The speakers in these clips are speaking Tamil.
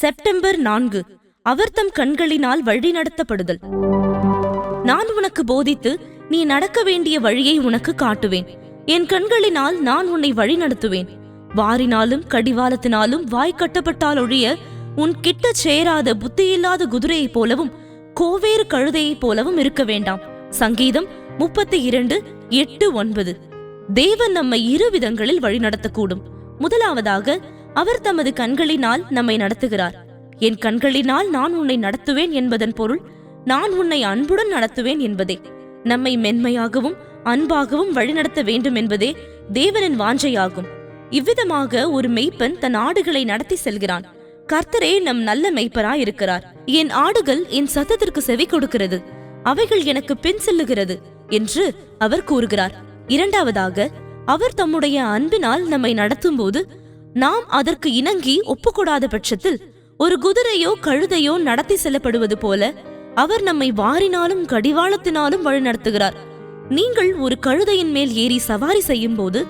செப்டம்பர் 4. அவர் தம் கண்களினால் வழிநடத்தப்படுதல். நான் உனக்கு போதித்து நீ நடக்க வேண்டிய வழியை உனக்கு காட்டுவேன். என் கண்களினால் நான் உன்னை வழிநடத்துவேன். வாரினாலும் கடிவாளத்தினாலும் வாய் கட்டப்பட்டால் ஒழிய உன் கிட்ட சேராத புத்தியில்லாத குதிரையைப் போலவும் கோவேறு கழுதையைப் போலவும் இருக்க வேண்டாம். சங்கீதம் 32:8-9. தேவன் நம்மை இரு விதங்களில் வழிநடத்தக்கூடும். முதலாவதாக, அவர் தமது கண்களினால் நம்மை நடத்துகிறார். என் கண்களினால் நான் உன்னை நடத்துவேன் என்பதன் பொருள் நான் உன்னை அன்புடன் நடத்துவேன் என்பதே. நம்மை மென்மையாகவும் அன்பாகவும் வழிநடத்த வேண்டும் என்பதே தேவனின் வாஞ்சையாகும். இவ்விதமாக ஒரு மெய்ப்பன் தன் ஆடுகளை நடத்தி செல்கிறான். கர்த்தரே நம் நல்ல மெய்ப்பராய் இருக்கிறார். என் ஆடுகள் என் சத்தத்திற்கு செவி கொடுக்கிறது, அவைகள் எனக்கு பின் செல்லுகிறது என்று அவர் கூறுகிறார். இரண்டாவதாக, அவர் தம்முடைய அன்பினால் நம்மை நடத்தும் போது நாம் அதற்கு இணங்கி ஒப்புக்கொடாத பட்சத்தில் ஒரு குதிரையோ கழுதையோ நடத்தி செல்லப்படுவது போல அவர் நம்மை வாரினாலும் கடிவாளத்தினாலும் வழிநடத்துகிறார். நீங்கள் ஒரு கழுதையின் மேல் ஏறி சவாரி செய்யும் போது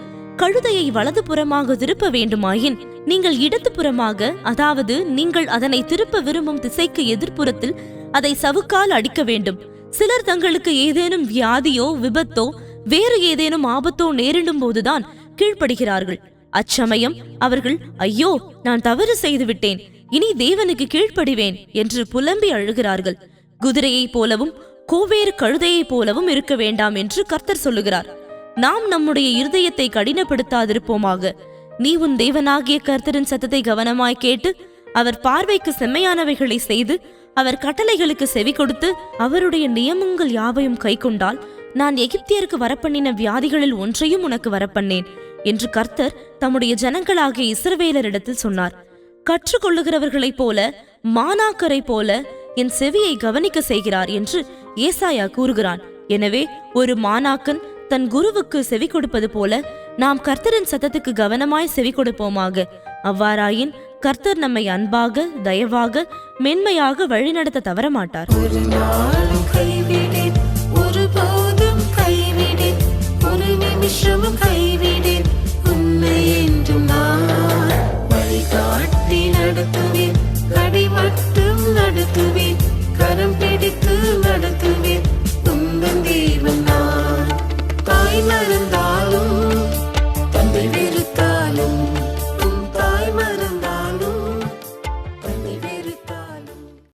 கழுதையை வலது புறமாக திருப்ப வேண்டுமாயின் நீங்கள் இடது புறமாக, அதாவது நீங்கள் அதனை திருப்ப விரும்பும் திசைக்கு எதிர்ப்புறத்தில் அதை சவுக்கால் அடிக்க வேண்டும். சிலர் தங்களுக்கு ஏதேனும் வியாதியோ விபத்தோ வேறு ஏதேனும் ஆபத்தோ நேரிடும் போதுதான் கீழ்ப்படுகிறார்கள். அச்சமயம் அவர்கள், ஐயோ, நான் தவறு செய்து விட்டேன், இனி தேவனுக்கு கீழ்ப்படிவேன் என்று புலம்பி அழுகிறார்கள். குதிரையைப் போலவும் கோவேறு கழுதையைப் போலவும் இருக்க வேண்டாம் என்று கர்த்தர் சொல்லுகிறார். நாம் நம்முடைய இருதயத்தை கடினப்படுத்தாதிருப்போமாக. நீ உன் தேவனாகிய கர்த்தரின் சத்தத்தை கவனமாய் கேட்டு அவர் பார்வைக்கு செம்மையானவைகளை செய்து அவர் கட்டளைகளுக்கு செவி கொடுத்து அவருடைய நியமங்கள் யாவையும் கை கொண்டால் நான் எகிப்தியருக்கு வரப்பண்ணின வியாதிகளில் ஒன்றையும் உனக்கு வரப்பண்ணேன் என்று கர்த்தர் தம்முடைய ஜனங்களாகிய இஸ்ரவேலரிடத்தில் சொன்னார். கற்றுக்கொள்ளுகிறவர்களைப் போல மாணாக்கரை போல என் செவியை கவனிக்க செய்கிறார் என்று ஏசாயா கூறுகிறான். எனவே ஒரு மாணாக்கன் தன் குருவுக்கு செவி கொடுப்பது போல நாம் கர்த்தரின் சத்தத்துக்கு கவனமாய் செவி கொடுப்போமாக. அவ்வாறாயின் கர்த்தர் நம்மை அன்பாக, தயவாக, மென்மையாக வழிநடத்த தவறமாட்டார்.